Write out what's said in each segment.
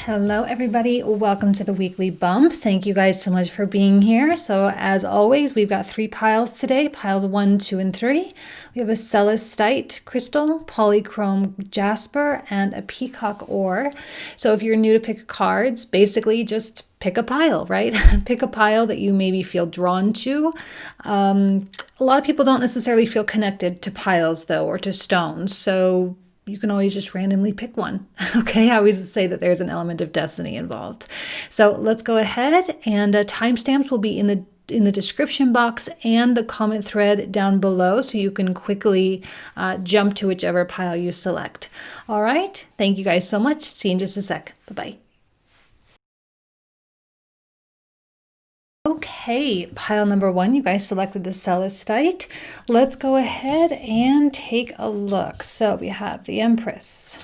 Hello, everybody. Welcome to the weekly bump. Thank you guys so much for being here. So, as always, we've got 3 piles today, piles 1, 2, and 3. We have a Celestite crystal, Polychrome Jasper, and a Peacock Ore. So, if you're new to pick cards, basically just pick a pile, right? Pick a pile that you maybe feel drawn to. A lot of people don't necessarily feel connected to piles, though, or to stones. So, you can always just randomly pick one. Okay, I always say that there's an element of destiny involved. So let's go ahead, and timestamps will be in the description box and the comment thread down below, so you can quickly jump to whichever pile you select. All right, thank you guys so much. See you in just a sec. Bye-bye. Okay, pile number 1, you guys selected the Celestite. Let's go ahead and take a look. So we have the Empress,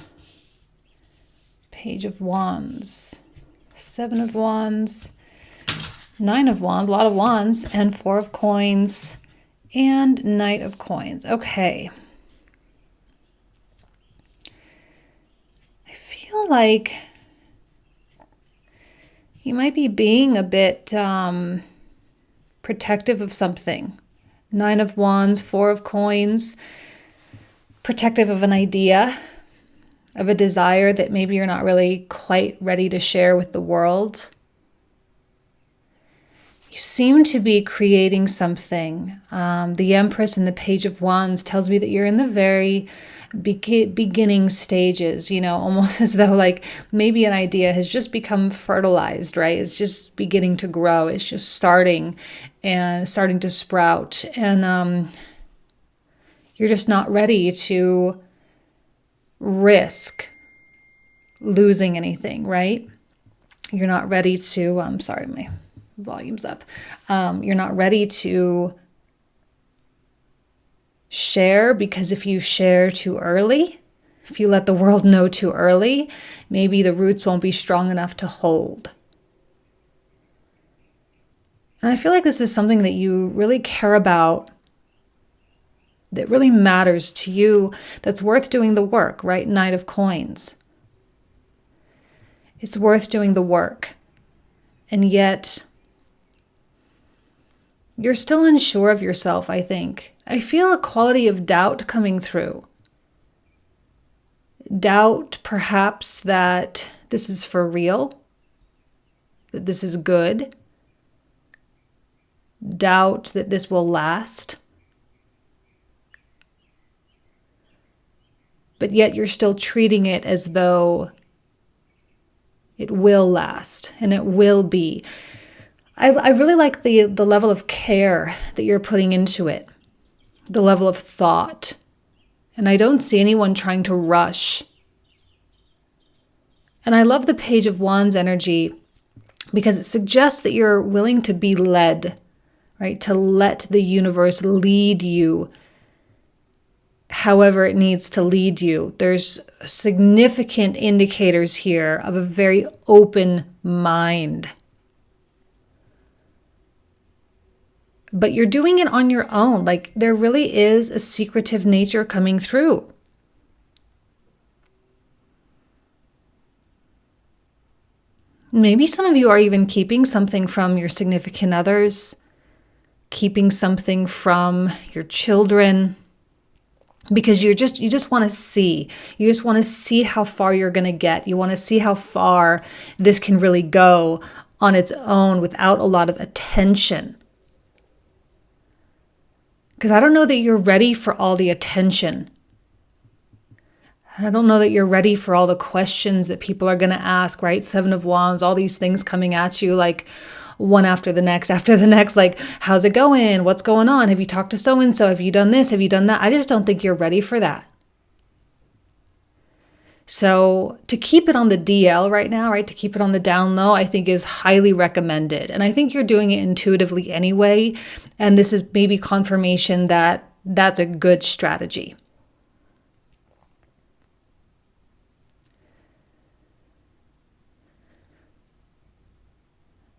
Page of Wands, 7 of Wands, 9 of Wands, a lot of Wands, and 4 of Coins, and Knight of Coins. Okay. I feel like you might be being a bit protective of something. 9 of Wands, 4 of Coins, protective of an idea, of a desire that maybe you're not really quite ready to share with the world. You seem to be creating something. The Empress and the Page of Wands tells me that you're in the very beginning stages, almost as though like maybe an idea has just become fertilized, right? It's just beginning to grow. It's just starting to sprout. And you're just not ready to risk losing anything, right? You're not ready to, sorry, my volume's up. You're not ready to share, because if you share too early, if you let the world know too early, maybe the roots won't be strong enough to hold. And I feel like this is something that you really care about, that really matters to you, that's worth doing the work, right? Knight of Coins. It's worth doing the work. And yet, you're still unsure of yourself, I think. I feel a quality of doubt coming through. Doubt, perhaps, that this is for real, that this is good. Doubt that this will last. But yet you're still treating it as though it will last and it will be. I really like the level of care that you're putting into it, the level of thought. And I don't see anyone trying to rush. And I love the Page of Wands energy because it suggests that you're willing to be led, right? To let the universe lead you however it needs to lead you. There's significant indicators here of a very open mind. But you're doing it on your own. Like, there really is a secretive nature coming through. Maybe some of you are even keeping something from your significant others, keeping something from your children, because you just want to see. You just want to see how far you're going to get. You want to see how far this can really go on its own without a lot of attention. Because I don't know that you're ready for all the attention. I don't know that you're ready for all the questions that people are going to ask, right? 7 of Wands, all these things coming at you like one after the next, like, how's it going? What's going on? Have you talked to so-and-so? Have you done this? Have you done that? I just don't think you're ready for that. So to keep it on the DL right now, right, to keep it on the down low, I think is highly recommended. And I think you're doing it intuitively anyway. And this is maybe confirmation that that's a good strategy.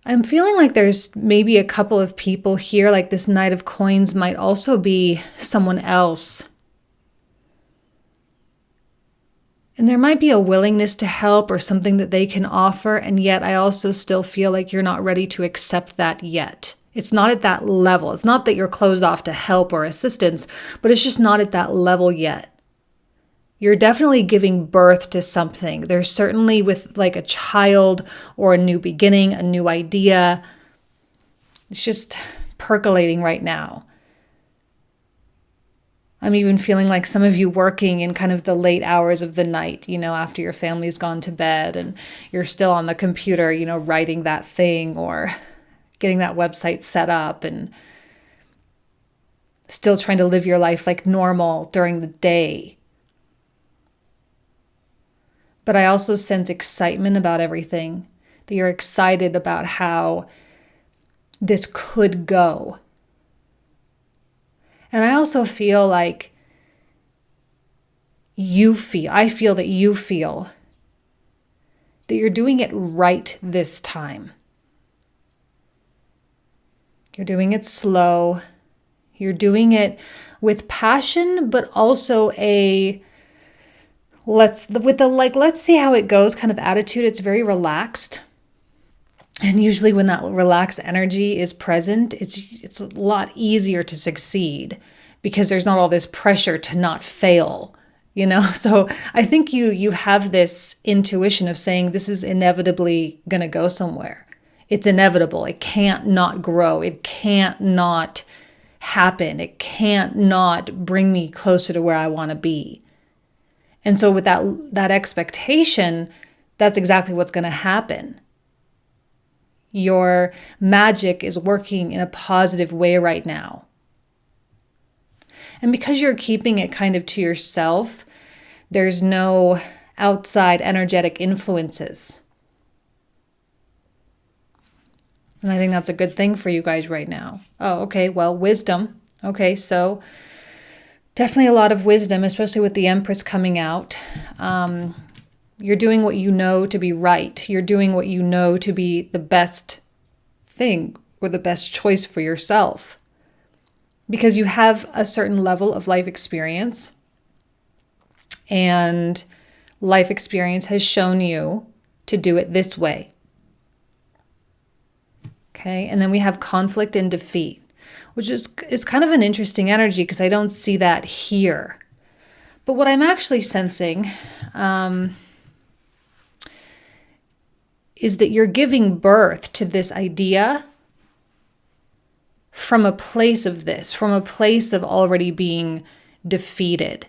I'm feeling like there's maybe a couple of people here, like this Knight of Coins might also be someone else. And there might be a willingness to help or something that they can offer. And yet I also still feel like you're not ready to accept that yet. It's not at that level. It's not that you're closed off to help or assistance, but it's just not at that level yet. You're definitely giving birth to something. There's certainly with like a child or a new beginning, a new idea. It's just percolating right now. I'm even feeling like some of you working in kind of the late hours of the night, after your family's gone to bed and you're still on the computer, writing that thing or getting that website set up and still trying to live your life like normal during the day. But I also sense excitement about everything, that you're excited about how this could go. And I also feel like I feel that you feel that you're doing it right this time. You're doing it slow. You're doing it with passion, but also let's see how it goes kind of attitude. It's very relaxed. And usually when that relaxed energy is present, it's a lot easier to succeed because there's not all this pressure to not fail, So I think you have this intuition of saying this is inevitably going to go somewhere. It's inevitable. It can't not grow. It can't not happen. It can't not bring me closer to where I want to be. And so with that expectation, that's exactly what's going to happen. Your magic is working in a positive way right now. And because you're keeping it kind of to yourself, there's no outside energetic influences. And I think that's a good thing for you guys right now. Oh, okay. Well, wisdom. Okay, so definitely a lot of wisdom, especially with the Empress coming out. You're doing what you know to be right. You're doing what you know to be the best thing or the best choice for yourself. Because you have a certain level of life experience. And life experience has shown you to do it this way. Okay, and then we have conflict and defeat, which is kind of an interesting energy because I don't see that here. But what I'm actually sensing is that you're giving birth to this idea from a place of already being defeated.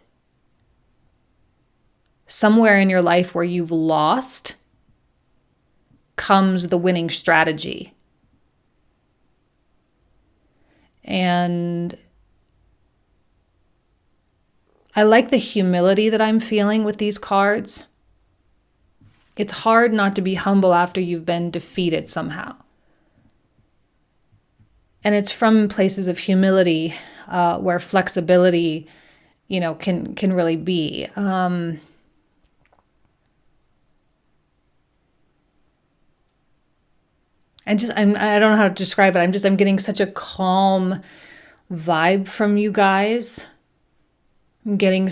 Somewhere in your life where you've lost comes the winning strategy. And I like the humility that I'm feeling with these cards. It's hard not to be humble after you've been defeated somehow. And it's from places of humility where flexibility, can really be. I don't know how to describe it. I'm getting such a calm vibe from you guys. I'm getting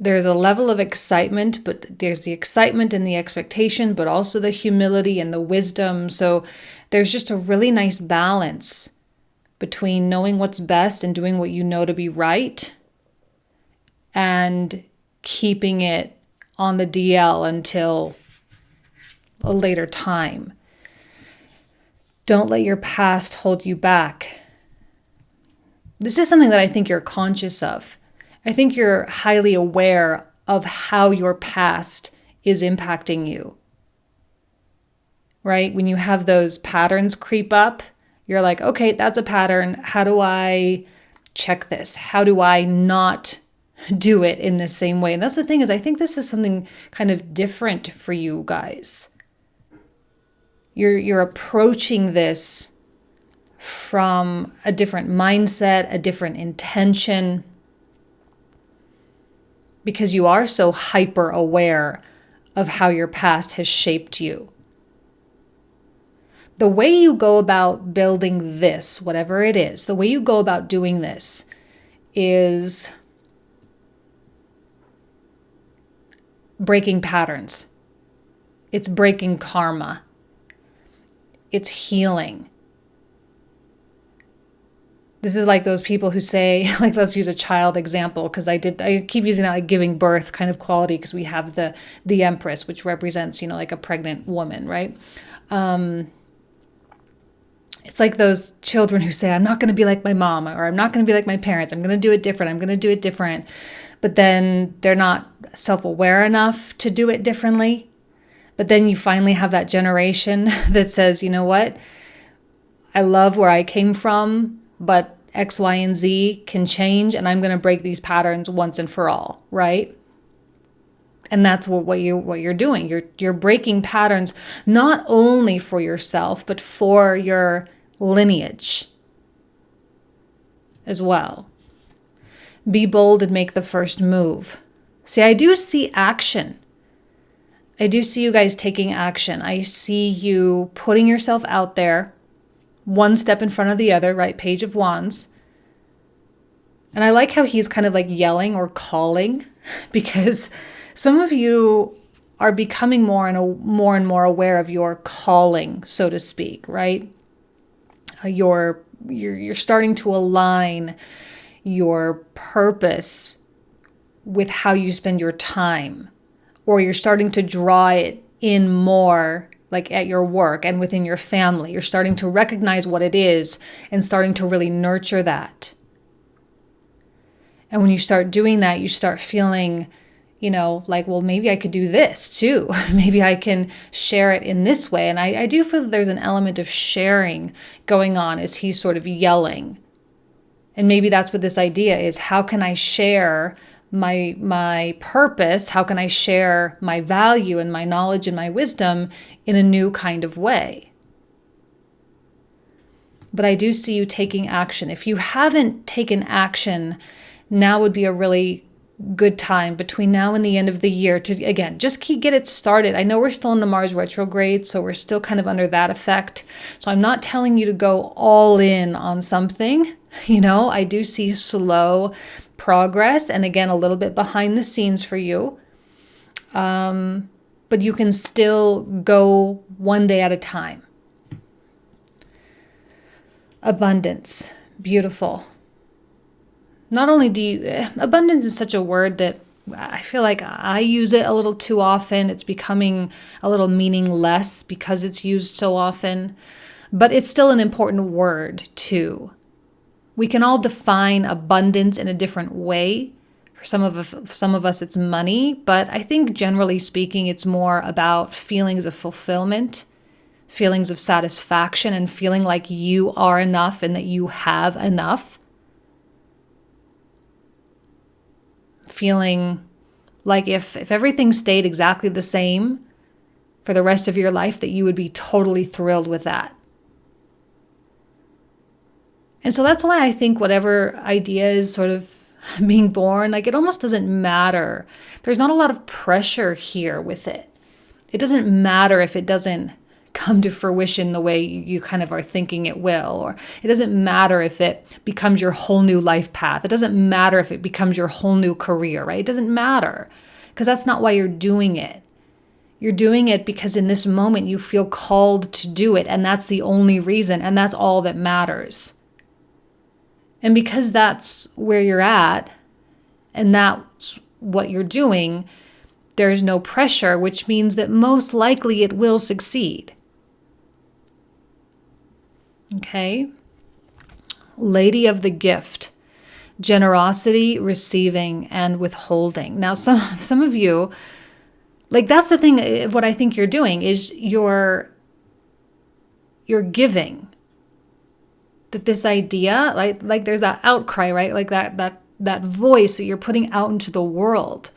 there's a level of excitement, but there's the excitement and the expectation, but also the humility and the wisdom. So there's just a really nice balance between knowing what's best and doing what you know to be right and keeping it on the DL until a later time. Don't let your past hold you back. This is something that I think you're conscious of. I think you're highly aware of how your past is impacting you. Right? When you have those patterns creep up, you're like, okay, that's a pattern. How do I check this? How do I not do it in the same way? And that's the thing is I think this is something kind of different for you guys. You're approaching this from a different mindset, a different intention, because you are so hyper aware of how your past has shaped you. The way you go about building this, whatever it is, the way you go about doing this is breaking patterns. It's breaking karma. It's healing. This is like those people who say, like, let's use a child example, because I keep using that, like giving birth kind of quality, because we have the Empress, which represents, like a pregnant woman, right? It's like those children who say, I'm not going to be like my mom, or I'm not going to be like my parents. I'm going to do it different. I'm going to do it different. But then they're not self-aware enough to do it differently. But then you finally have that generation that says, you know what? I love where I came from, but X, Y, and Z can change, and I'm going to break these patterns once and for all, right? And that's what you're doing. You're breaking patterns not only for yourself, but for your lineage as well. Be bold and make the first move. See, I do see action. I do see you guys taking action. I see you putting yourself out there, one step in front of the other, right? Page of Wands. And I like how he's kind of like yelling or calling, because some of you are becoming more and more aware of your calling, so to speak, right? You're starting to align your purpose with how you spend your time, or you're starting to draw it in more, like at your work and within your family. You're starting to recognize what it is and starting to really nurture that. And when you start doing that, you start feeling, like, well, maybe I could do this too. Maybe I can share it in this way. And I do feel that there's an element of sharing going on as he's sort of yelling. And maybe that's what this idea is. How can I share my purpose? How can I share my value and my knowledge and my wisdom in a new kind of way? But I do see you taking action. If you haven't taken action, now would be a really good time between now and the end of the year to, again, just get it started. I know we're still in the Mars retrograde, so we're still kind of under that effect. So I'm not telling you to go all in on something. I do see slow progress, and again, a little bit behind the scenes for you. But you can still go one day at a time. Abundance. Beautiful. Not only abundance is such a word that I feel like I use it a little too often. It's becoming a little meaningless because it's used so often, but it's still an important word too. We can all define abundance in a different way. For some of us, it's money, but I think generally speaking, it's more about feelings of fulfillment, feelings of satisfaction, and feeling like you are enough and that you have enough. Feeling like if everything stayed exactly the same for the rest of your life, that you would be totally thrilled with that. And so that's why I think whatever idea is sort of being born, like, it almost doesn't matter. There's not a lot of pressure here with it. It doesn't matter if it doesn't come to fruition the way you kind of are thinking it will, or it doesn't matter if it becomes your whole new life path. It doesn't matter if it becomes your whole new career, right? It doesn't matter, because that's not why you're doing it. You're doing it because in this moment you feel called to do it, and that's the only reason, and that's all that matters. And because that's where you're at, and that's what you're doing, there's no pressure, which means that most likely it will succeed. Okay? Lady of the gift. Generosity, receiving, and withholding. Now, some of you, like, that's the thing, what I think you're doing is you're giving. That this idea, like there's that outcry, right? Like that voice that you're putting out into the world.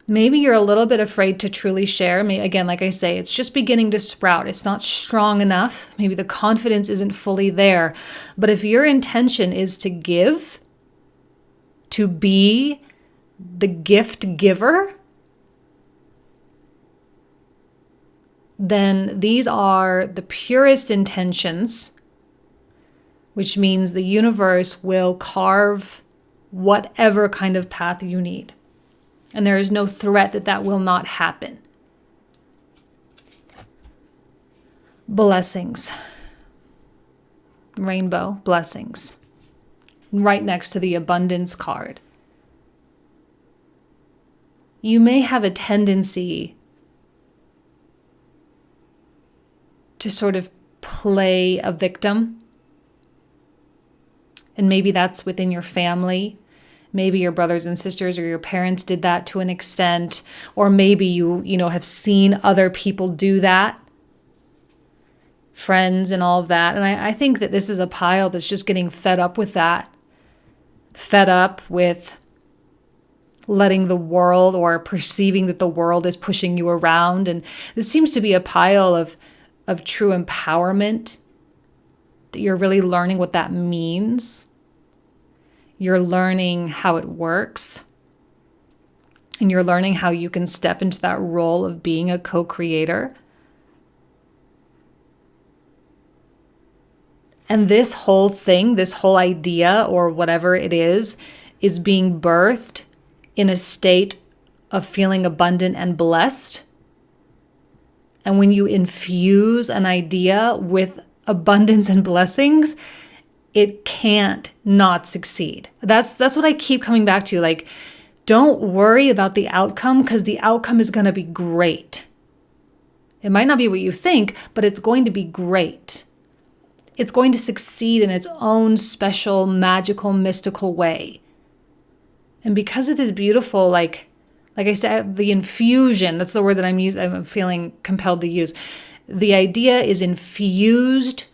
Maybe you're a little bit afraid to truly share. Again, like I say, it's just beginning to sprout. It's not strong enough. Maybe the confidence isn't fully there. But if your intention is to give, to be the gift giver, then these are the purest intentions, which means the universe will carve whatever kind of path you need. And there is no threat that that will not happen. Blessings. Rainbow blessings. Right next to the abundance card. You may have a tendency to sort of play a victim. And maybe that's within your family. Maybe your brothers and sisters or your parents did that to an extent. Or maybe you have seen other people do that. Friends and all of that. And I think that this is a pile that's just getting fed up with that. Fed up with letting the world or perceiving that the world is pushing you around. And this seems to be a pile of true empowerment. That you're really learning what that means. You're learning how it works. And you're learning how you can step into that role of being a co-creator. And this whole thing, this whole idea or whatever it is being birthed in a state of feeling abundant and blessed. And when you infuse an idea with abundance and blessings, it can't not succeed. That's what I keep coming back to. Like, don't worry about the outcome because the outcome is going to be great. It might not be what you think, but it's going to be great. It's going to succeed in its own special, magical, mystical way. And because of this beautiful, like I said, the infusion, that's the word that I'm feeling compelled to use. The idea is infused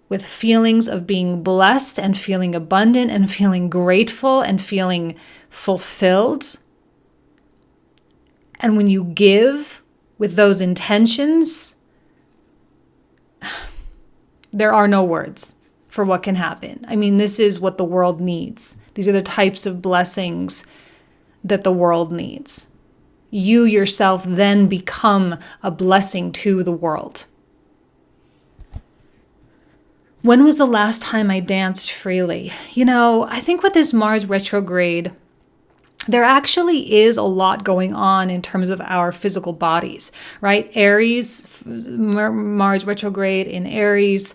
with feelings of being blessed and feeling abundant and feeling grateful and feeling fulfilled. And when you give with those intentions, there are no words for what can happen. I mean, this is what the world needs. These are the types of blessings that the world needs. You yourself then become a blessing to the world. When was the last time I danced freely? I think with this Mars retrograde, there actually is a lot going on in terms of our physical bodies, right? Aries, Mars retrograde in Aries,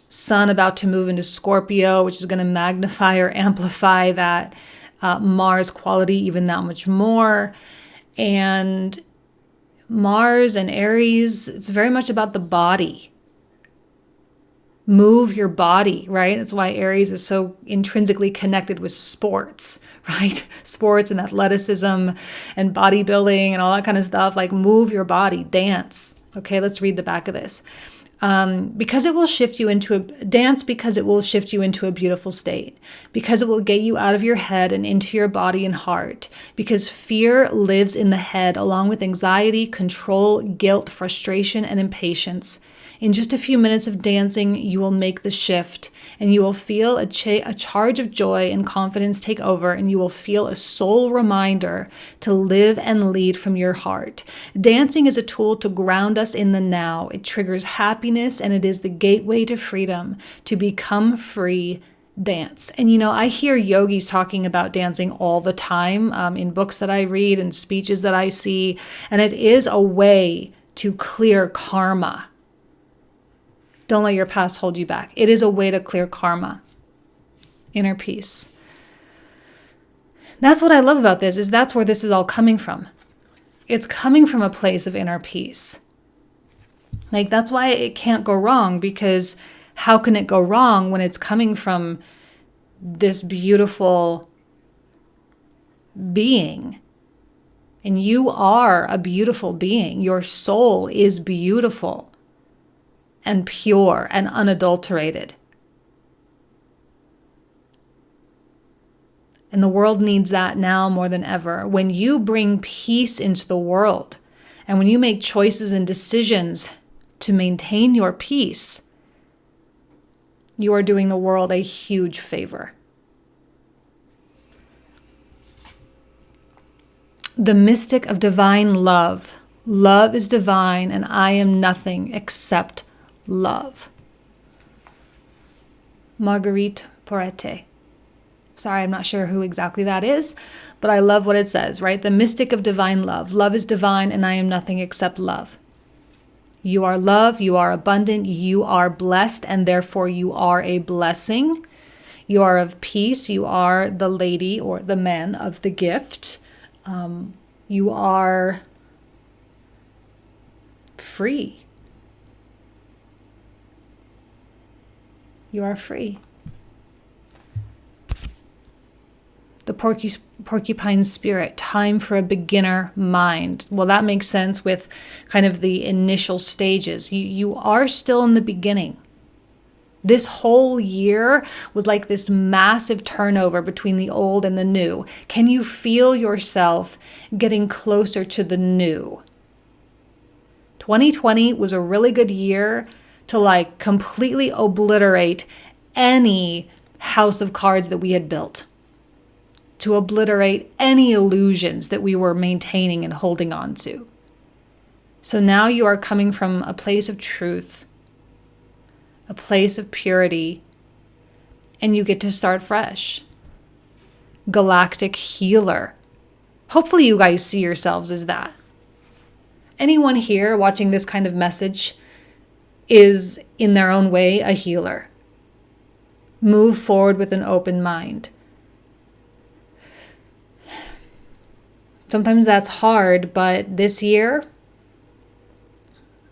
Sun about to move into Scorpio, which is going to magnify or amplify that Mars quality even that much more. And Mars and Aries, it's very much about the body. Move your body, right? That's why Aries is so intrinsically connected with sports, right? Sports and athleticism and bodybuilding and all that kind of stuff. Like, move your body, dance. Okay, let's read the back of this. Because it will shift you into because it will shift you into a beautiful state, because it will get you out of your head and into your body and heart, because fear lives in the head along with anxiety, control, guilt, frustration, and impatience. In just a few minutes of dancing, you will make the shift and you will feel a charge of joy and confidence take over, and you will feel a soul reminder to live and lead from your heart. Dancing is a tool to ground us in the now. It triggers happiness and it is the gateway to freedom. To become free, dance. And I hear yogis talking about dancing all the time in books that I read and speeches that I see, and it is a way to clear karma. Don't let your past hold you back. It is a way to clear karma. Inner peace. That's what I love about this, is that's where this is all coming from. It's coming from a place of inner peace. Like, that's why it can't go wrong, because how can it go wrong when it's coming from this beautiful being? And you are a beautiful being. Your soul is beautiful and pure and unadulterated. And the world needs that now more than ever. When you bring peace into the world, and when you make choices and decisions to maintain your peace, you are doing the world a huge favor. The mystic of divine love. Love is divine, and I am nothing except love. Marguerite Porete. Sorry, I'm not sure who exactly that is, but I love what it says, right? The mystic of divine love. Love is divine, and I am nothing except love. You are love, you are abundant, you are blessed, and therefore you are a blessing. You are of peace, you are the lady or the man of the gift. You are free. You are free. The porcupine spirit, time for a beginner mind. Well, that makes sense with kind of the initial stages. You are still in the beginning. This whole year was like this massive turnover between the old and the new. Can you feel yourself getting closer to the new? 2020 was a really good year to like completely obliterate any house of cards that we had built, to obliterate any illusions that we were maintaining and holding on to. So now you are coming from a place of truth, a place of purity, and you get to start fresh. Galactic healer. Hopefully you guys see yourselves as that. Anyone here watching this kind of message is, in their own way, a healer. Move forward with an open mind. Sometimes that's hard, but this year,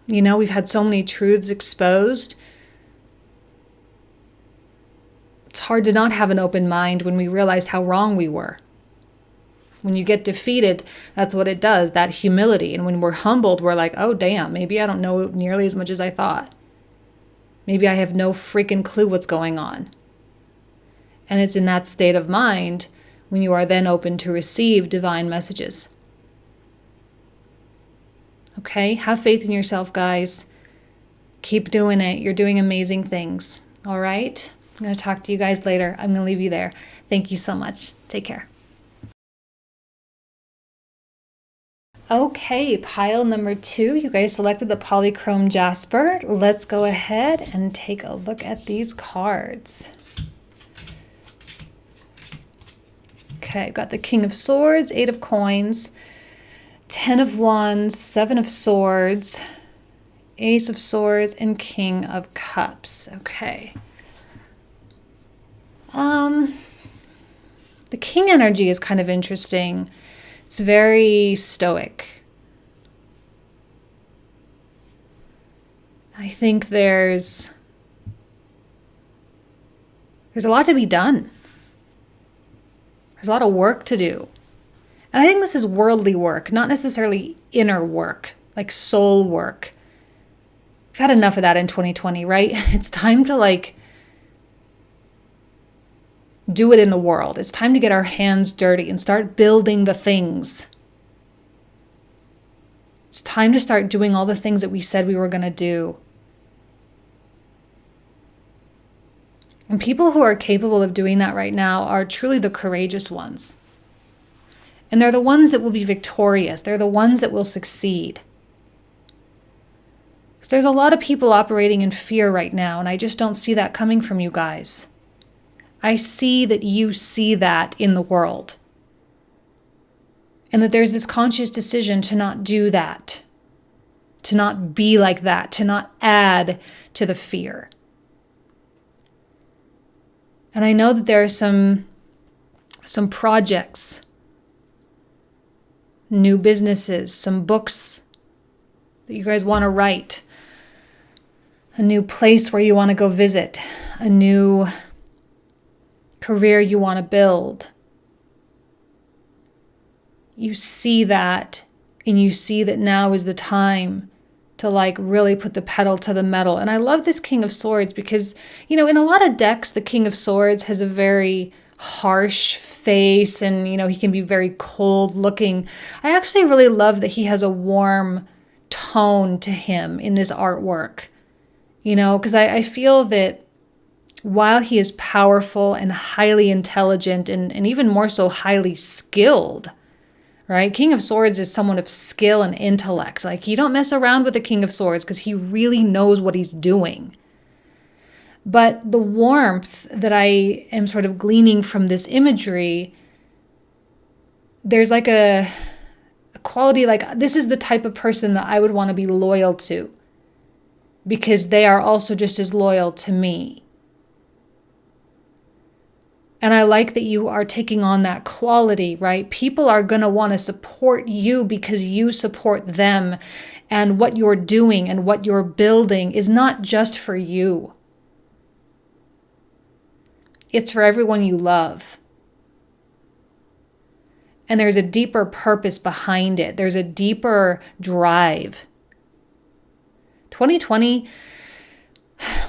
we've had so many truths exposed. It's hard to not have an open mind when we realized how wrong we were. When you get defeated, that's what it does, that humility. And when we're humbled, we're like, oh, damn, maybe I don't know nearly as much as I thought. Maybe I have no freaking clue what's going on. And it's in that state of mind when you are then open to receive divine messages. Okay? Have faith in yourself, guys. Keep doing it. You're doing amazing things. All right? I'm going to talk to you guys later. I'm going to leave you there. Thank you so much. Take care. Okay, pile number 2. You guys selected the Polychrome Jasper. Let's go ahead and take a look at these cards. Okay, I've got the King of Swords, 8 of Coins, 10 of Wands, 7 of Swords, Ace of Swords, and King of Cups. Okay. The King energy is kind of interesting. It's very stoic. I think there's a lot to be done. There's a lot of work to do. And I think this is worldly work, not necessarily inner work, like soul work. We've had enough of that in 2020, right? It's time to do it in the world. It's time to get our hands dirty and start building the things. It's time to start doing all the things that we said we were going to do. And people who are capable of doing that right now are truly the courageous ones. And they're the ones that will be victorious. They're the ones that will succeed. Because there's a lot of people operating in fear right now, and I just don't see that coming from you guys. I see that you see that in the world. And that there's this conscious decision to not do that, to not be like that, to not add to the fear. And I know that there are some projects, new businesses, some books that you guys want to write, a new place where you want to go visit, a new career you want to build. You see that, and you see that now is the time to really put the pedal to the metal. And I love this King of Swords because, in a lot of decks, the King of Swords has a very harsh face and, he can be very cold looking. I actually really love that he has a warm tone to him in this artwork, because I feel that while he is powerful and highly intelligent and even more so highly skilled, right? King of Swords is someone of skill and intellect. You don't mess around with the King of Swords because he really knows what he's doing. But the warmth that I am sort of gleaning from this imagery, there's like a quality, like this is the type of person that I would want to be loyal to, because they are also just as loyal to me. And I like that you are taking on that quality, right? People are going to want to support you because you support them. And what you're doing and what you're building is not just for you. It's for everyone you love. And there's a deeper purpose behind it. There's a deeper drive. 2020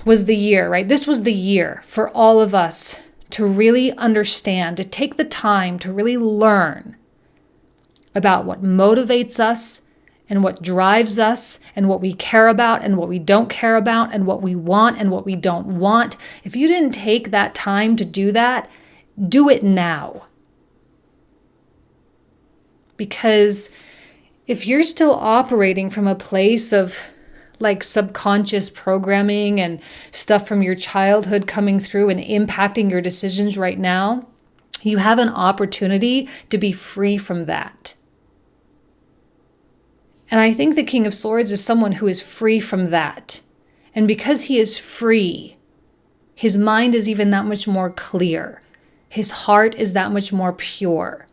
was the year, right? This was the year for all of us to really understand, to take the time to really learn about what motivates us and what drives us and what we care about and what we don't care about and what we want and what we don't want. If you didn't take that time to do that, do it now. Because if you're still operating from a place of like subconscious programming and stuff from your childhood coming through and impacting your decisions right now, you have an opportunity to be free from that. And I think the King of Swords is someone who is free from that. And because he is free, his mind is even that much more clear. His heart is that much more pure.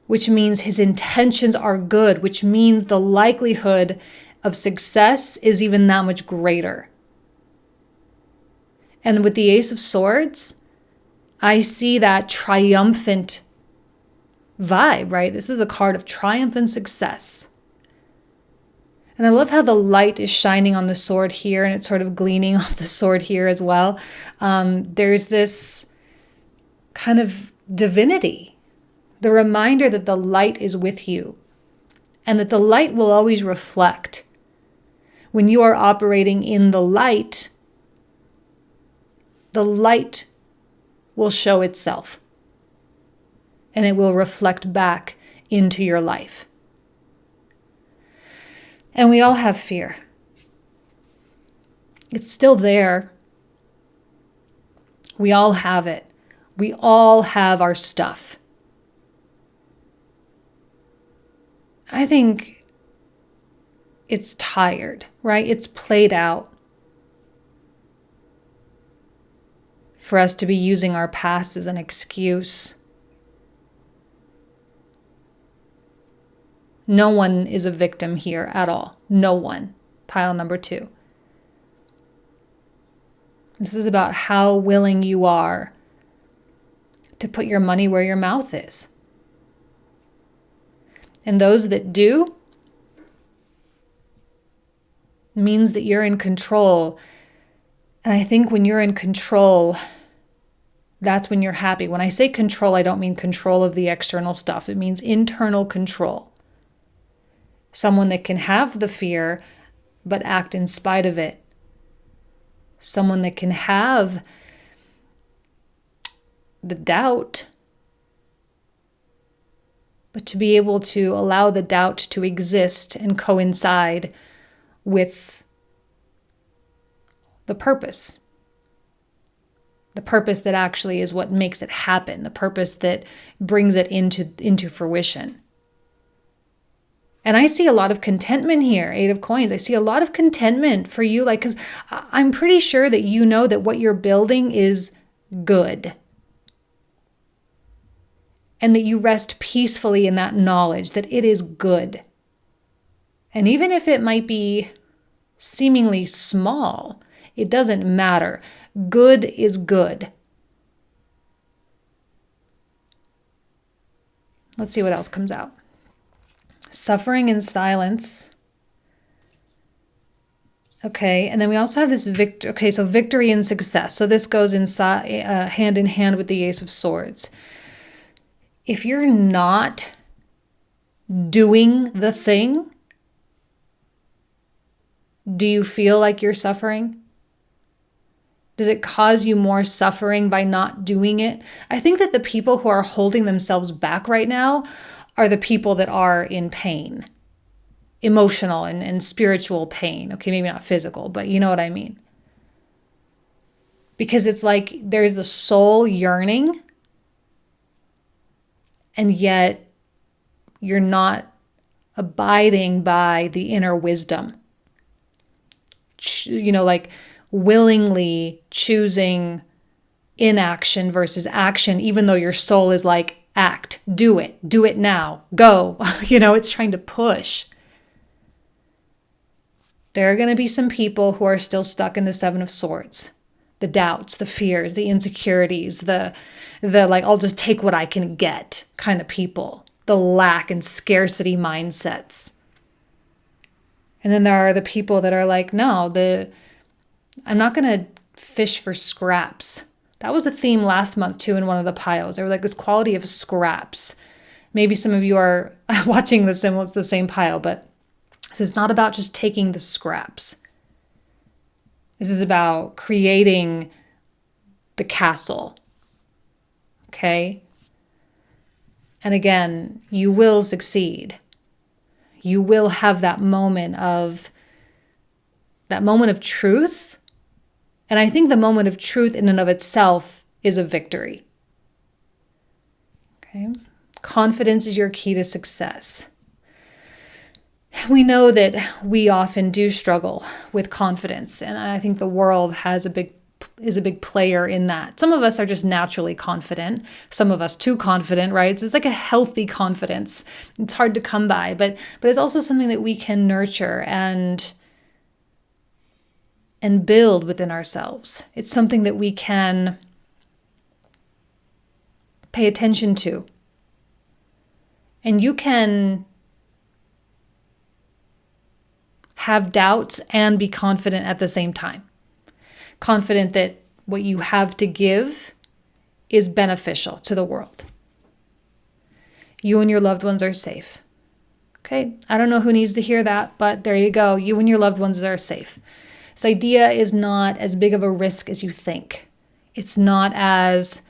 Which means his intentions are good, which means the likelihood of success is even that much greater. And with the Ace of Swords, I see that triumphant vibe, right? This is a card of triumph and success. And I love how the light is shining on the sword here, and it's sort of gleaning off the sword here as well. There's this kind of divinity, the reminder that the light is with you, and that the light will always reflect. When you are operating in the light will show itself, and it will reflect back into your life. And we all have fear. It's still there. We all have it. We all have our stuff. I think it's tired, right? It's played out for us to be using our past as an excuse. No one is a victim here at all. No one. Pile number 2. This is about how willing you are to put your money where your mouth is. And those that do, means that you're in control. And I think when you're in control, that's when you're happy. When I say control, I don't mean control of the external stuff. It means internal control. Someone that can have the fear, but act in spite of it. Someone that can have the doubt, but to be able to allow the doubt to exist and coincide with the purpose. The purpose that actually is what makes it happen. The purpose that brings it into fruition. And I see a lot of contentment here, 8 of Coins. I see a lot of contentment for you, like, because I'm pretty sure that you know that what you're building is good. And that you rest peacefully in that knowledge that it is good. And even if it might be seemingly small, it doesn't matter. Good is good. Let's see what else comes out. Suffering in silence. Okay, and then we also have this victory. Okay, so victory and success. So this goes inside, hand in hand with the Ace of Swords. If you're not doing the thing, do you feel like you're suffering? Does it cause you more suffering by not doing it? I think that the people who are holding themselves back right now are the people that are in pain, emotional and spiritual pain. Okay, maybe not physical, but you know what I mean. Because it's like there's the soul yearning, and yet you're not abiding by the inner wisdom. Like willingly choosing inaction versus action, even though your soul is like, act, do it now, go. It's trying to push. There are going to be some people who are still stuck in the Seven of Swords. The doubts, the fears, the insecurities, the like, I'll just take what I can get kind of people. The lack and scarcity mindsets. And then there are the people that are like, no, I'm not going to fish for scraps. That was a theme last month too in one of the piles. They were like this quality of scraps. Maybe some of you are watching this and it's the same pile, but this is not about just taking the scraps. This is about creating the castle. Okay? And again, you will succeed. You will have that moment of truth. And I think the moment of truth in and of itself is a victory. Okay? Confidence is your key to success. We know that we often do struggle with confidence, and I think the world is a big player in that. Some of us are just naturally confident, some of us too confident, right? So it's like a healthy confidence. It's hard to come by, but it's also something that we can nurture and build within ourselves. It's something that we can pay attention to. And you can have doubts and be confident at the same time. Confident that what you have to give is beneficial to the world. You and your loved ones are safe. Okay? I don't know who needs to hear that, but there you go. You and your loved ones are safe. This idea is not as big of a risk as you think. It's not as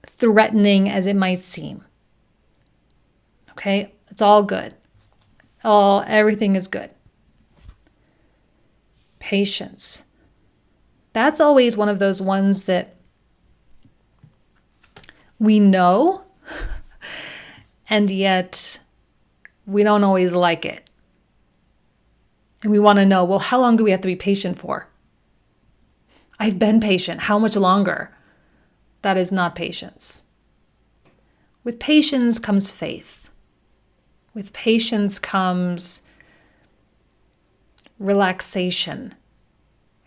threatening as it might seem. Okay? It's all good. Everything is good. Patience. That's always one of those ones that we know, and yet we don't always like it. And we want to know, well, how long do we have to be patient for? I've been patient. How much longer? That is not patience. With patience comes faith. With patience comes relaxation.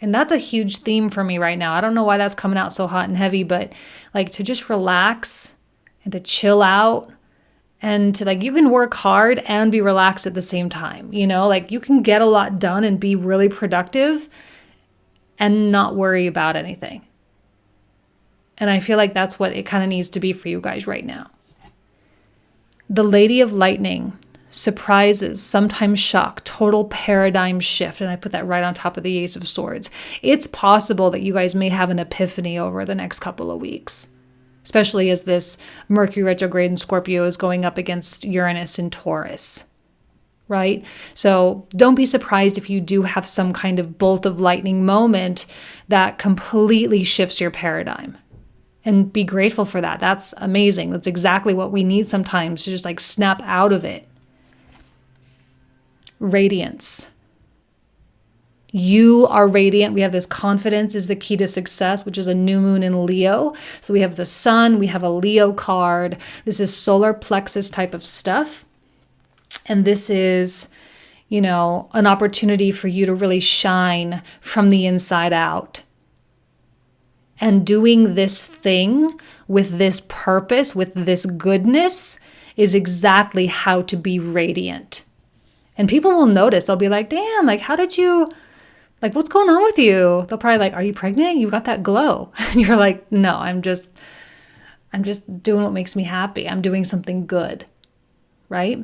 And that's a huge theme for me right now. I don't know why that's coming out so hot and heavy, but like to just relax and to chill out. And to you can work hard and be relaxed at the same time, you can get a lot done and be really productive and not worry about anything. And I feel like that's what it kind of needs to be for you guys right now. The Lady of Lightning, surprises, sometimes shock, total paradigm shift. And I put that right on top of the Ace of Swords. It's possible that you guys may have an epiphany over the next couple of weeks. Especially as this Mercury retrograde in Scorpio is going up against Uranus in Taurus, right? So don't be surprised if you do have some kind of bolt of lightning moment that completely shifts your paradigm. And be grateful for that. That's amazing. That's exactly what we need sometimes, to just snap out of it. Radiance. You are radiant. We have this confidence is the key to success, which is a new moon in Leo. So we have the sun, we have a Leo card. This is solar plexus type of stuff. And this is, an opportunity for you to really shine from the inside out. And doing this thing with this purpose, with this goodness, is exactly how to be radiant. And people will notice. They'll be like, damn, how did you... what's going on with you? They'll probably are you pregnant? You got that glow. And you're like, no, I'm just doing what makes me happy. I'm doing something good, right?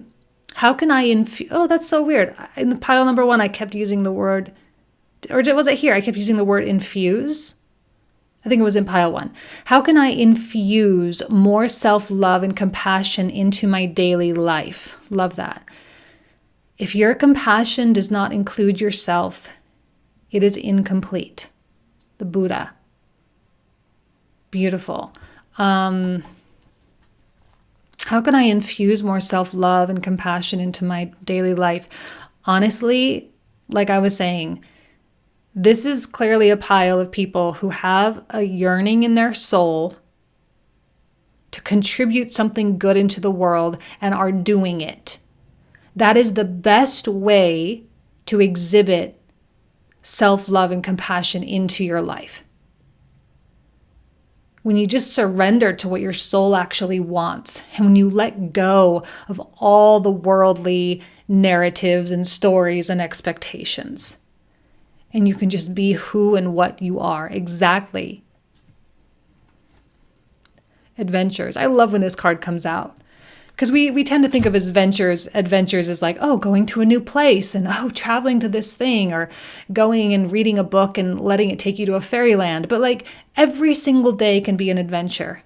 How can I infuse? Oh, that's so weird. In the pile number 1, I kept using the word, or was it here? I kept using the word infuse. I think it was in pile 1. How can I infuse more self-love and compassion into my daily life? Love that. If your compassion does not include yourself, it is incomplete. The Buddha. Beautiful. How can I infuse more self-love and compassion into my daily life? Honestly, like I was saying, this is clearly a pile of people who have a yearning in their soul to contribute something good into the world and are doing it. That is the best way to exhibit self-love and compassion into your life. When you just surrender to what your soul actually wants, and when you let go of all the worldly narratives and stories and expectations, and you can just be who and what you are exactly. Adventures. I love when this card comes out, because we tend to think of adventures as like, oh, going to a new place, and oh, traveling to this thing, or going and reading a book and letting it take you to a fairyland. But like every single day can be an adventure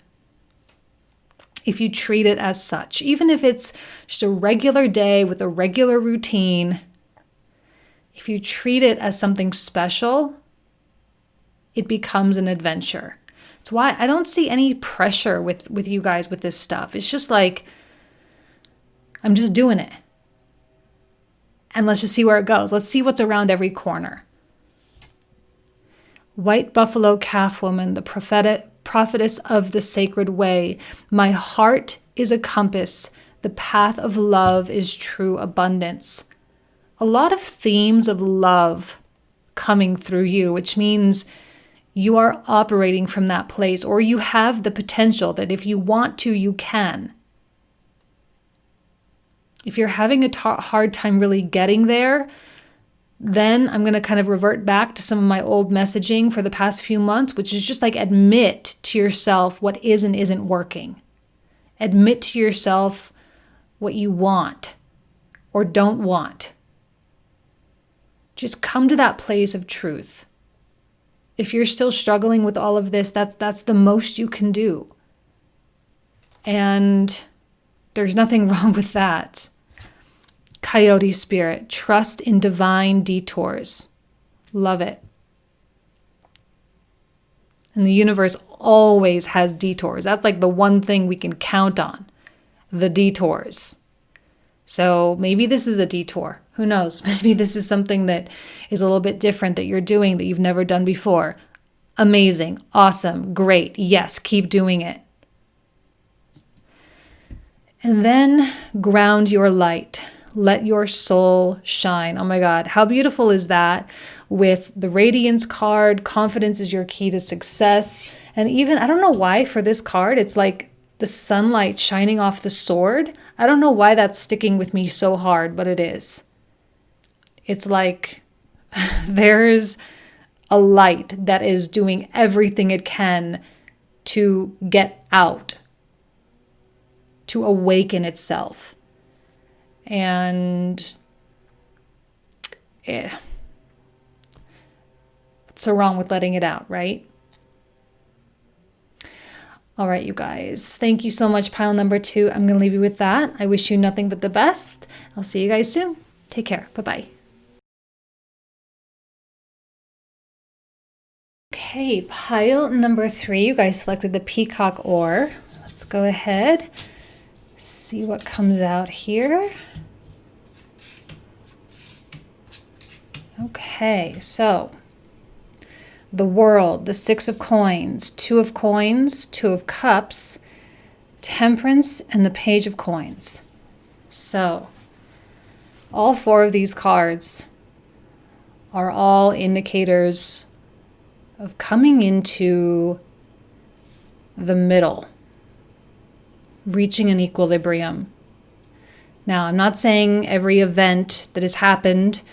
if you treat it as such. Even if it's just a regular day with a regular routine, if you treat it as something special, it becomes an adventure. It's why I don't see any pressure with you guys with this stuff. It's just like, I'm just doing it. And let's just see where it goes. Let's see what's around every corner. White buffalo calf woman, the prophetess of the sacred way. My heart is a compass. The path of love is true abundance. A lot of themes of love coming through you, which means you are operating from that place, or you have the potential that if you want to, you can. If you're having a hard time really getting there, then I'm going to kind of revert back to some of my old messaging for the past few months, which is just like admit to yourself what is and isn't working. Admit to yourself what you want or don't want. Just come to that place of truth. If you're still struggling with all of this, that's the most you can do. And there's nothing wrong with that. Coyote spirit, trust in divine detours. Love it. And the universe always has detours. That's like the one thing we can count on, the detours. So maybe this is a detour. Who knows? Maybe this is something that is a little bit different that you're doing that you've never done before. Amazing. Awesome. Great. Yes, keep doing it. And then ground your light. Let your soul shine. Oh my God. How beautiful is that? With the Radiance card, confidence is your key to success. And even, I don't know why for this card, it's like the sunlight shining off the sword. I don't know why that's sticking with me so hard, but it is. It's like there's a light that is doing everything it can to get out, to awaken itself. And what's so wrong with letting it out, right? All right, you guys. Thank you so much, pile number 2. I'm going to leave you with that. I wish you nothing but the best. I'll see you guys soon. Take care. Bye-bye. Okay, pile number 3. You guys selected the Peacock Ore. Let's go ahead. See what comes out here. Okay, so the World, the 6 of Coins, 2 of Coins, 2 of Cups, Temperance, and the Page of Coins. So all 4 of these cards are all indicators of coming into the middle, reaching an equilibrium. Now, I'm not saying every event that has happened,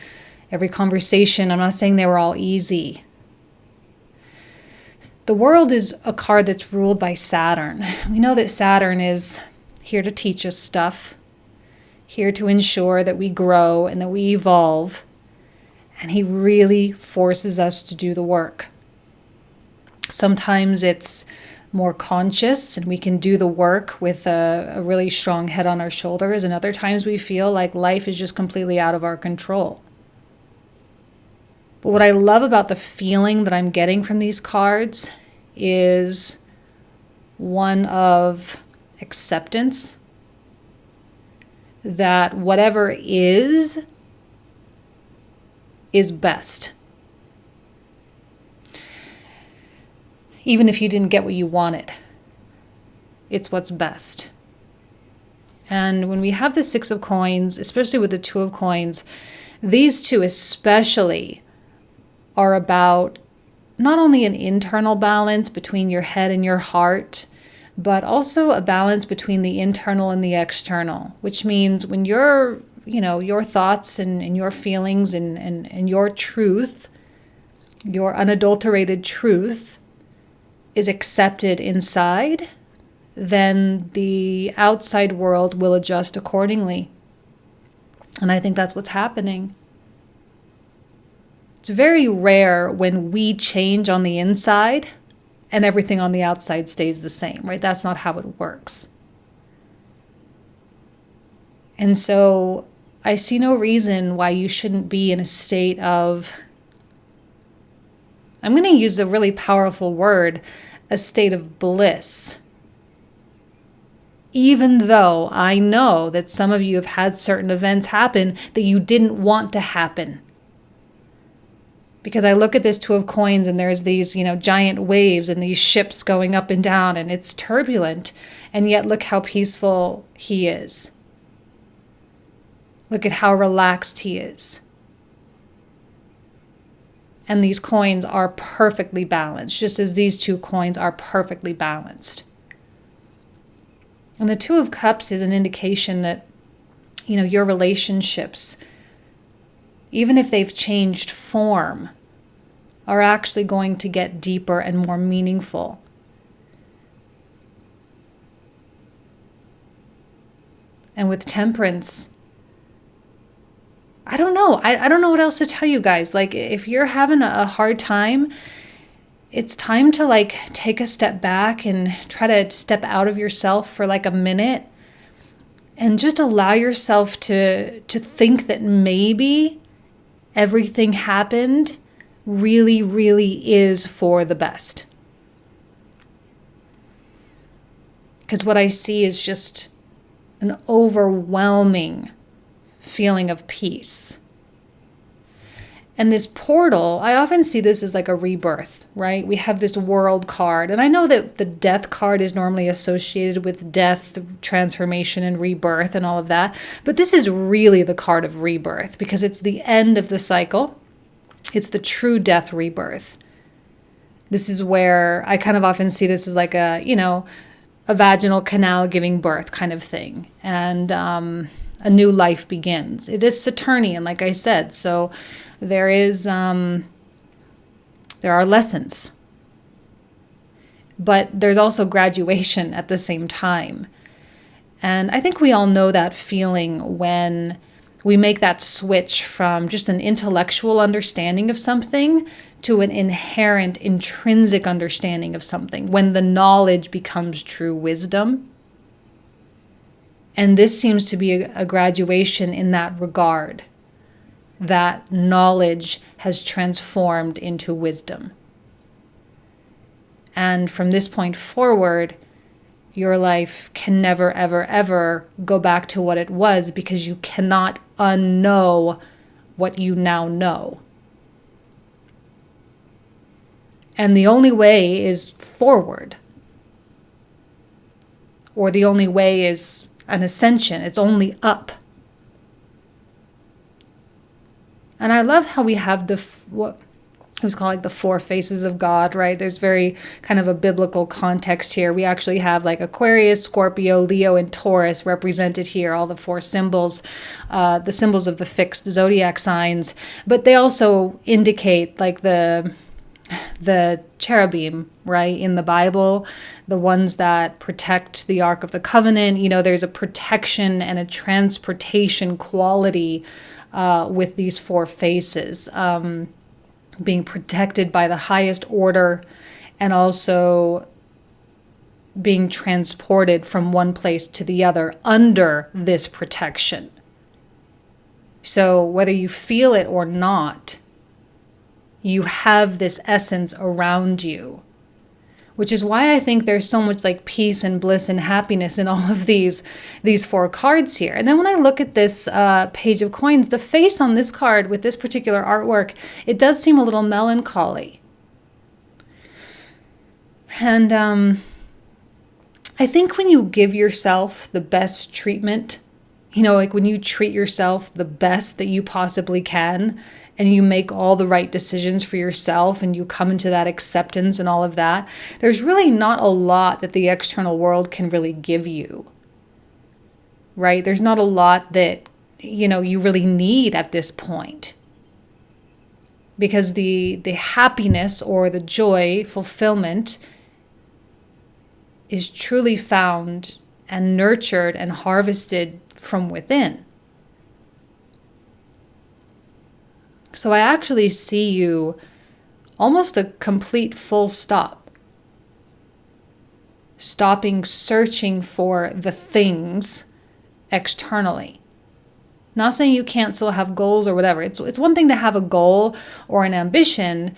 every conversation, I'm not saying they were all easy. The World is a card that's ruled by Saturn. We know that Saturn is here to teach us stuff, here to ensure that we grow and that we evolve, and he really forces us to do the work. Sometimes it's more conscious and we can do the work with a really strong head on our shoulders, and other times we feel like life is just completely out of our control. But what I love about the feeling that I'm getting from these cards is one of acceptance, that whatever is best. Even if you didn't get what you wanted, it's what's best. And when we have the Six of Coins, especially with the Two of Coins, these two especially are about not only an internal balance between your head and your heart, but also a balance between the internal and the external, which means when your thoughts and your feelings and your truth, your unadulterated truth is accepted inside, then the outside world will adjust accordingly. And I think that's what's happening. It's very rare when we change on the inside and everything on the outside stays the same, right? That's not how it works. And so I see no reason why you shouldn't be in a state of, I'm going to use a really powerful word, a state of bliss. Even though I know that some of you have had certain events happen that you didn't want to happen. Because I look at this Two of Coins and there's these, giant waves and these ships going up and down and it's turbulent. And yet look how peaceful he is. Look at how relaxed he is. And these coins are perfectly balanced, just as these two coins are perfectly balanced. And the Two of Cups is an indication that, your relationships, even if they've changed form, are actually going to get deeper and more meaningful. And with Temperance, I don't know. I don't know what else to tell you guys. Like, if you're having a hard time, it's time to take a step back and try to step out of yourself for a minute and just allow yourself to think that maybe everything happened really, really is for the best. Because what I see is just an overwhelming feeling of peace. And this portal, I often see this as a rebirth, right? We have this World card. And I know that the Death card is normally associated with death, transformation, and rebirth and all of that. But this is really the card of rebirth because it's the end of the cycle. It's the true death rebirth. This is where I kind of often see this as a vaginal canal giving birth kind of thing. And a new life begins. It is Saturnian, like I said. So there are lessons, but there's also graduation at the same time. And I think we all know that feeling when we make that switch from just an intellectual understanding of something to an inherent, intrinsic understanding of something, when the knowledge becomes true wisdom. And this seems to be a graduation in that regard. That knowledge has transformed into wisdom. And from this point forward, your life can never, ever, ever go back to what it was because you cannot unknow what you now know. And the only way is forward. Or the only way is an ascension. It's only up. And I love how we have what it was called the four faces of God, right? There's very kind of a biblical context here. We actually have Aquarius, Scorpio, Leo, and Taurus represented here, all the four symbols, the symbols of the fixed zodiac signs. But they also indicate the cherubim, right, in the Bible, the ones that protect the Ark of the Covenant. There's a protection and a transportation quality with these four faces, being protected by the highest order and also being transported from one place to the other under this protection. So whether you feel it or not, you have this essence around you, which is why I think there's so much like peace and bliss and happiness in all of these four cards here. And then when I look at this Page of Coins, the face on this card with this particular artwork, it does seem a little melancholy. And I think when you give yourself the best treatment, you know, like when you treat yourself the best that you possibly can, and you make all the right decisions for yourself, and you come into that acceptance and all of that, there's really not a lot that the external world can really give you, right? There's not a lot that, you know, you really need at this point. Because the happiness or the joy, fulfillment, is truly found and nurtured and harvested from within. So I actually see you almost a complete full stop. Stopping searching for the things externally. Not saying you can't still have goals or whatever. It's one thing to have a goal or an ambition,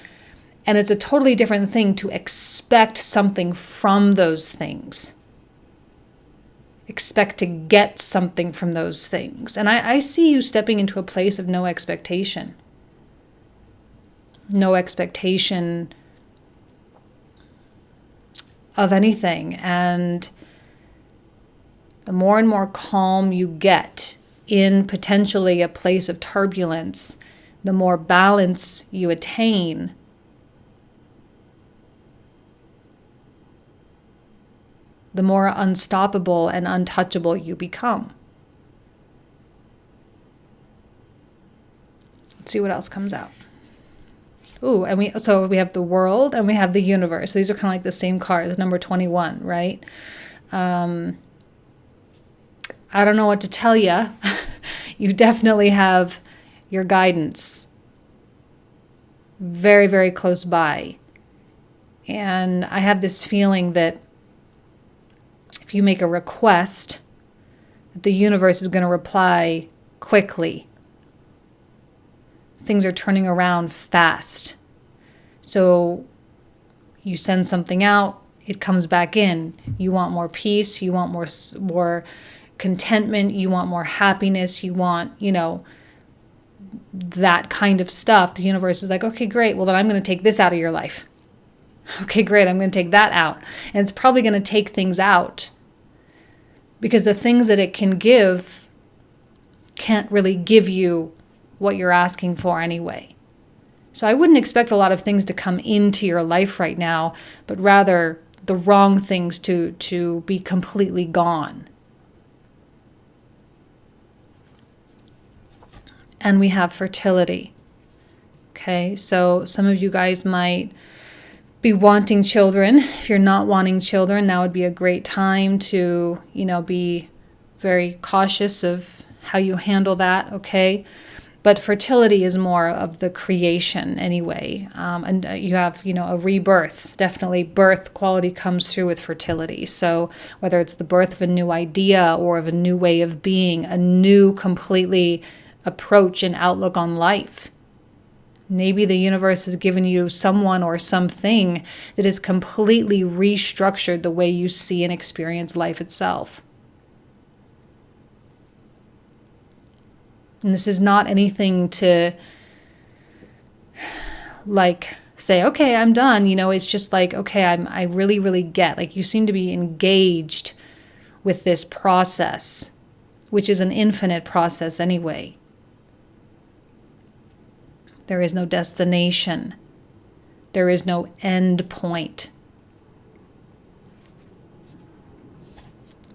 and it's a totally different thing to expect something from those things. Expect to get something from those things. And I see you stepping into a place of no expectation. No expectation of anything. And the more and more calm you get in potentially a place of turbulence, the more balance you attain, the more unstoppable and untouchable you become. Let's see what else comes out. Ooh, and we have the world and we have the universe. So these are kind of like the same cards, number 21, right? I don't know what to tell you. You definitely have your guidance very, very close by. And I have this feeling that if you make a request, the universe is going to reply quickly. Things are turning around fast. So you send something out, it comes back in. You want more peace, you want more contentment, you want more happiness, you want, you know, that kind of stuff. The universe is like, okay, great. Well, then I'm going to take this out of your life. Okay, great. I'm going to take that out. And it's probably going to take things out because the things that it can give can't really give you what you're asking for anyway. So I wouldn't expect a lot of things to come into your life right now, but rather the wrong things to be completely gone. And we have fertility. Okay, so some of you guys might be wanting children. If you're not wanting children, that would be a great time to, you know, be very cautious of how you handle that, okay? But fertility is more of the creation anyway. And you have, you know, a rebirth. Definitely birth quality comes through with fertility. So whether it's the birth of a new idea or of a new way of being, a new completely approach and outlook on life. Maybe the universe has given you someone or something that has completely restructured the way you see and experience life itself. And this is not anything to like say, okay, I'm done. You know, it's just like, okay, I really, really get, like you seem to be engaged with this process, which is an infinite process anyway. There is no destination. There is no end point.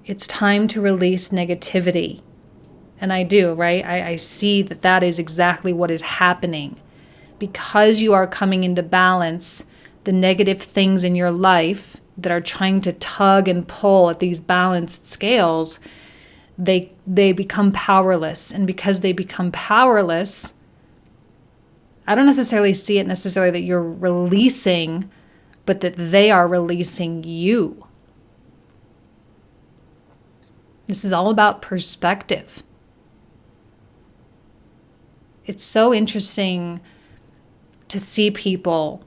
It's time to release negativity. And I do, right? I see that that is exactly what is happening. Because you are coming into balance, the negative things in your life that are trying to tug and pull at these balanced scales, they become powerless. And because they become powerless, I don't necessarily see it necessarily that you're releasing, but that they are releasing you. This is all about perspective. It's so interesting to see people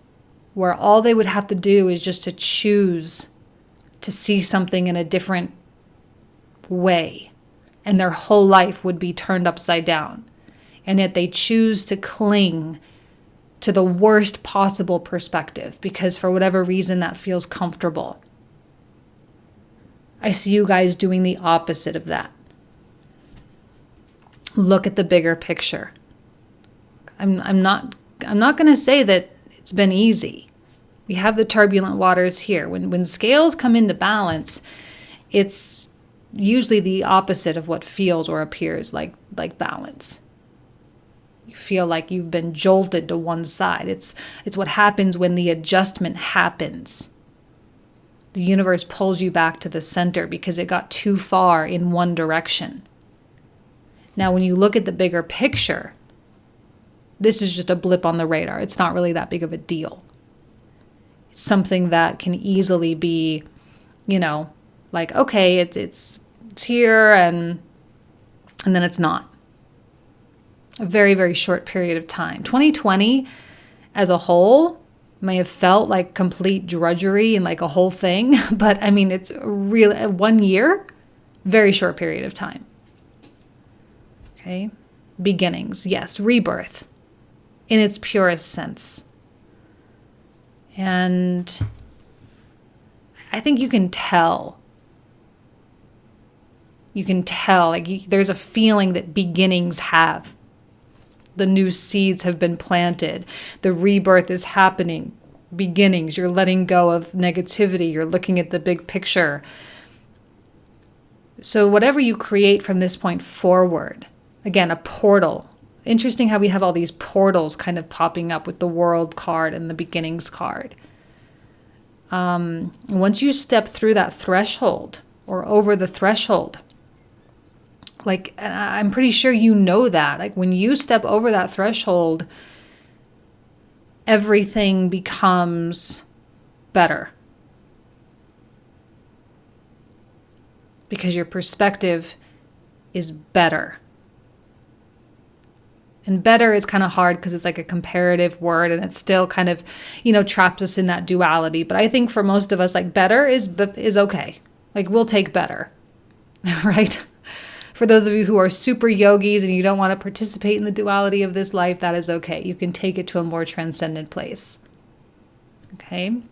where all they would have to do is just to choose to see something in a different way, and their whole life would be turned upside down. And yet they choose to cling to the worst possible perspective because for whatever reason that feels comfortable. I see you guys doing the opposite of that. Look at the bigger picture. I'm not going to say that it's been easy. We have the turbulent waters here. When scales come into balance, it's usually the opposite of what feels or appears like balance. You feel like you've been jolted to one side. It's what happens when the adjustment happens. The universe pulls you back to the center because it got too far in one direction. Now, when you look at the bigger picture, this is just a blip on the radar. It's not really that big of a deal. It's something that can easily be, like, okay, it's here and then it's not. A very, very short period of time. 2020 as a whole may have felt like complete drudgery and like a whole thing, but I mean, it's really 1 year, very short period of time. Okay. Beginnings. Yes. Rebirth in its purest sense. And I think you can tell. Like there's a feeling that beginnings have. The new seeds have been planted. The rebirth is happening. Beginnings. You're letting go of negativity. You're looking at the big picture. So whatever you create from this point forward, again, a portal. Interesting how we have all these portals kind of popping up with the world card and the beginnings card. Once you step through that threshold or over the threshold, like, I'm pretty sure you know that. Like, when you step over that threshold, everything becomes better. Because your perspective is better. And better is kind of hard because it's like a comparative word and it still kind of, traps us in that duality. But I think for most of us, like, better is okay. Like, we'll take better, right? For those of you who are super yogis and you don't want to participate in the duality of this life, that is okay. You can take it to a more transcendent place. Okay?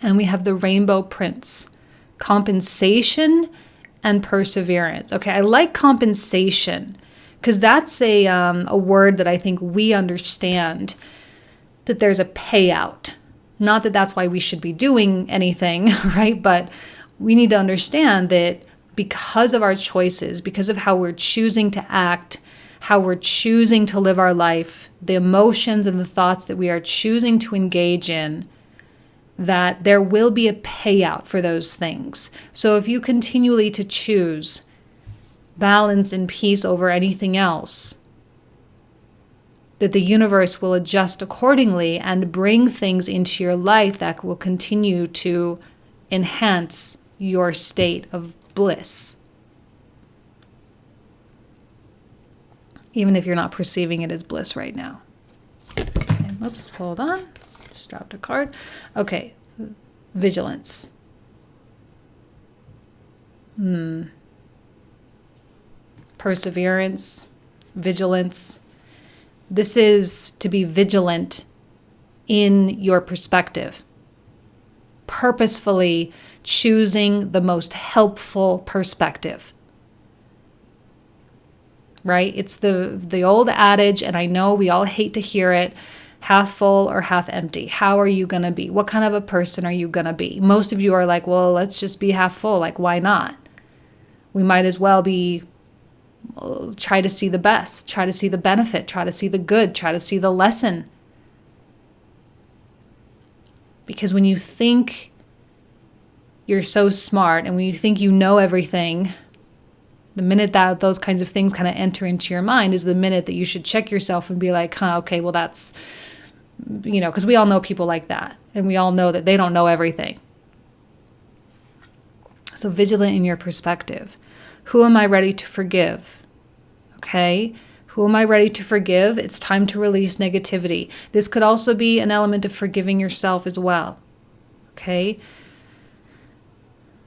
And we have the rainbow prince, compensation and perseverance. Okay, I like compensation because that's a word that I think we understand, that there's a payout. Not that that's why we should be doing anything, right? But we need to understand that because of our choices, because of how we're choosing to act, how we're choosing to live our life, the emotions and the thoughts that we are choosing to engage in, that there will be a payout for those things. So if you continually to choose balance and peace over anything else, that the universe will adjust accordingly and bring things into your life that will continue to enhance your state of bliss. Even if you're not perceiving it as bliss right now. Okay, oops, hold on. Just dropped a card. Okay, vigilance. Perseverance, vigilance. This is to be vigilant in your perspective. Purposefully choosing the most helpful perspective. Right? It's the old adage, and I know we all hate to hear it, half full or half empty. How are you going to be? What kind of a person are you going to be? Most of you are like, well, let's just be half full. Like, why not? We might as well try to see the best, try to see the benefit, try to see the good, try to see the lesson. Because when you think you're so smart and when you think you know everything, the minute that those kinds of things kind of enter into your mind is the minute that you should check yourself and be like, okay, well, that's, because we all know people like that. And we all know that they don't know everything. So vigilant in your perspective. Who am I ready to forgive? Okay. Who am I ready to forgive? It's time to release negativity. This could also be an element of forgiving yourself as well. Okay?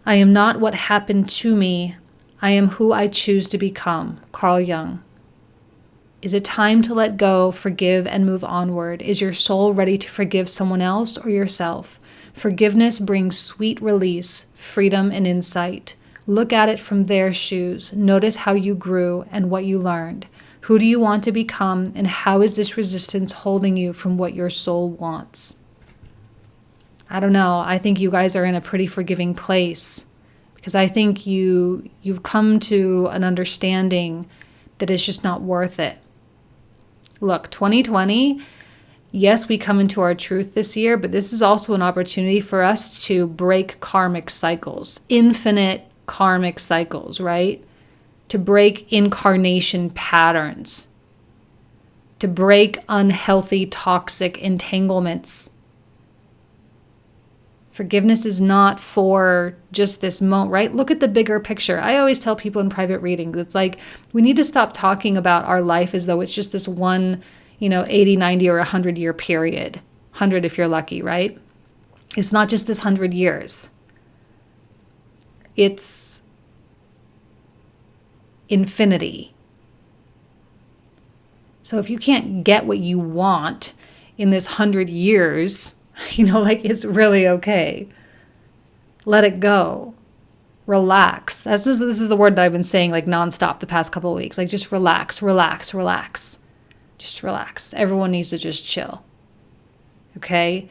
I am not what happened to me. I am who I choose to become. Carl Jung. Is it time to let go, forgive, and move onward? Is your soul ready to forgive someone else or yourself? Forgiveness brings sweet release, freedom, and insight. Look at it from their shoes. Notice how you grew and what you learned. Who do you want to become, and how is this resistance holding you from what your soul wants? I don't know. I think you guys are in a pretty forgiving place, because I think you've come to an understanding that it's just not worth it. Look, 2020, yes, we come into our truth this year, but this is also an opportunity for us to break karmic cycles, infinite karmic cycles, right? To break incarnation patterns, to break unhealthy, toxic entanglements. Forgiveness is not for just this moment, right? Look at the bigger picture. I always tell people in private readings, it's like we need to stop talking about our life as though it's just this one, 80, 90, or 100-year period. 100 if you're lucky, right? It's not just this 100 years. It's infinity. So if you can't get what you want in this 100 years, it's really okay. Let it go. Relax. This is the word that I've been saying like nonstop the past couple of weeks. Like just relax, relax, relax. Just relax. Everyone needs to just chill. Okay?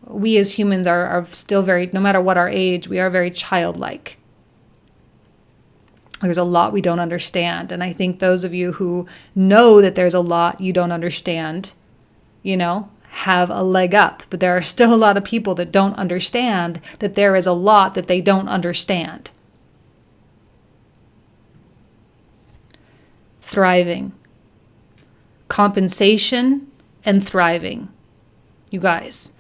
We as humans are still no matter what our age, we are very childlike. There's a lot we don't understand. And I think those of you who know that there's a lot you don't understand, have a leg up. But there are still a lot of people that don't understand that there is a lot that they don't understand. Thriving. Compensation and thriving. You guys.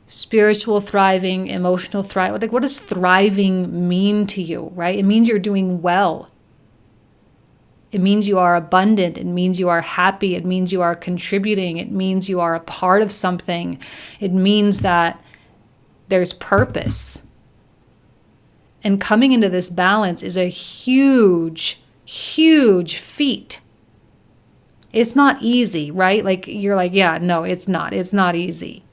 Spiritual thriving, emotional thriving. Like, what does thriving mean to you, right? It means you're doing well. It means you are abundant. It means you are happy. It means you are contributing. It means you are a part of something. It means that there's purpose. And coming into this balance is a huge, huge feat. It's not easy, right? Like, you're like, yeah, no, it's not. It's not easy.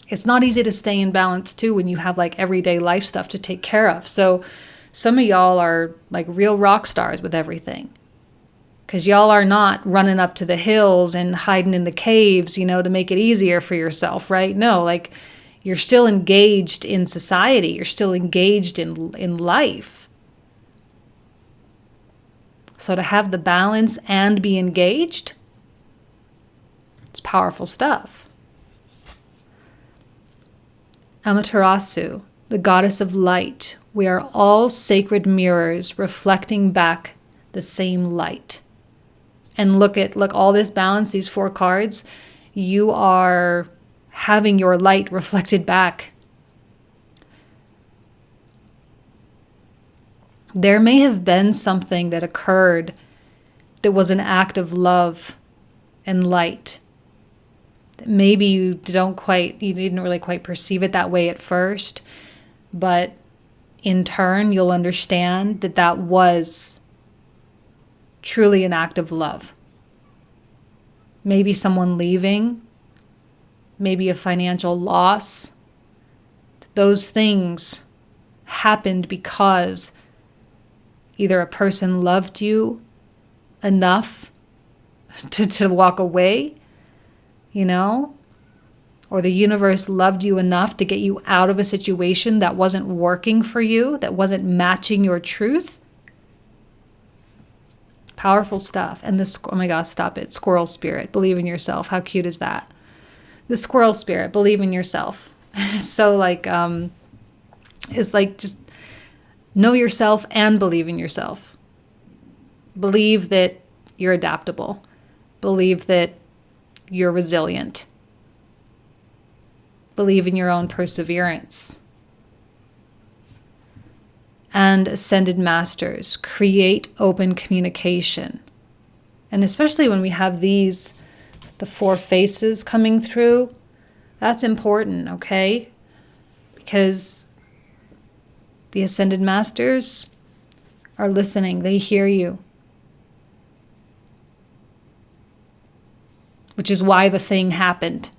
It's not easy to stay in balance too when you have like everyday life stuff to take care of. So some of y'all are like real rock stars with everything, because y'all are not running up to the hills and hiding in the caves, to make it easier for yourself, right? No, like you're still engaged in society. You're still engaged in life. So to have the balance and be engaged, it's powerful stuff. Amaterasu, the goddess of light. We are all sacred mirrors reflecting back the same light. And look all this balance, these 4 cards. You are having your light reflected back. There may have been something that occurred that was an act of love and light. Maybe you didn't really quite perceive it that way at first, but in turn, you'll understand that was truly an act of love. Maybe someone leaving, maybe a financial loss. Those things happened because either a person loved you enough to walk away, or the universe loved you enough to get you out of a situation that wasn't working for you, that wasn't matching your truth. Powerful stuff. And oh my gosh, stop it. Squirrel spirit. Believe in yourself. How cute is that? The squirrel spirit. Believe in yourself. So it's like just know yourself and believe in yourself. Believe that you're adaptable. Believe that you're resilient. Believe in your own perseverance. and Ascended Masters. Create open communication. And especially when we have the 4 faces coming through, that's important, okay? Because the Ascended Masters are listening. They hear you. Which is why the thing happened.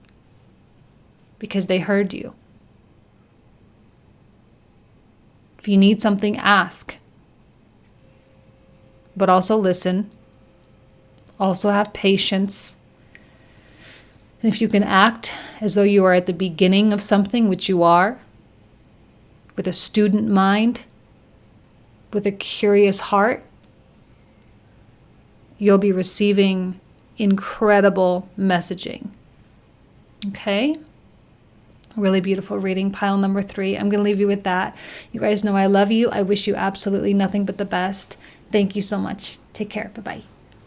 Because they heard you. If you need something, ask. But also listen. Also have patience. And if you can act as though you are at the beginning of something, which you are, with a student mind, with a curious heart, you'll be receiving incredible messaging. Okay? Really beautiful reading, pile number 3. I'm going to leave you with that. You guys know I love you. I wish you absolutely nothing but the best. Thank you so much. Take care. Bye-bye.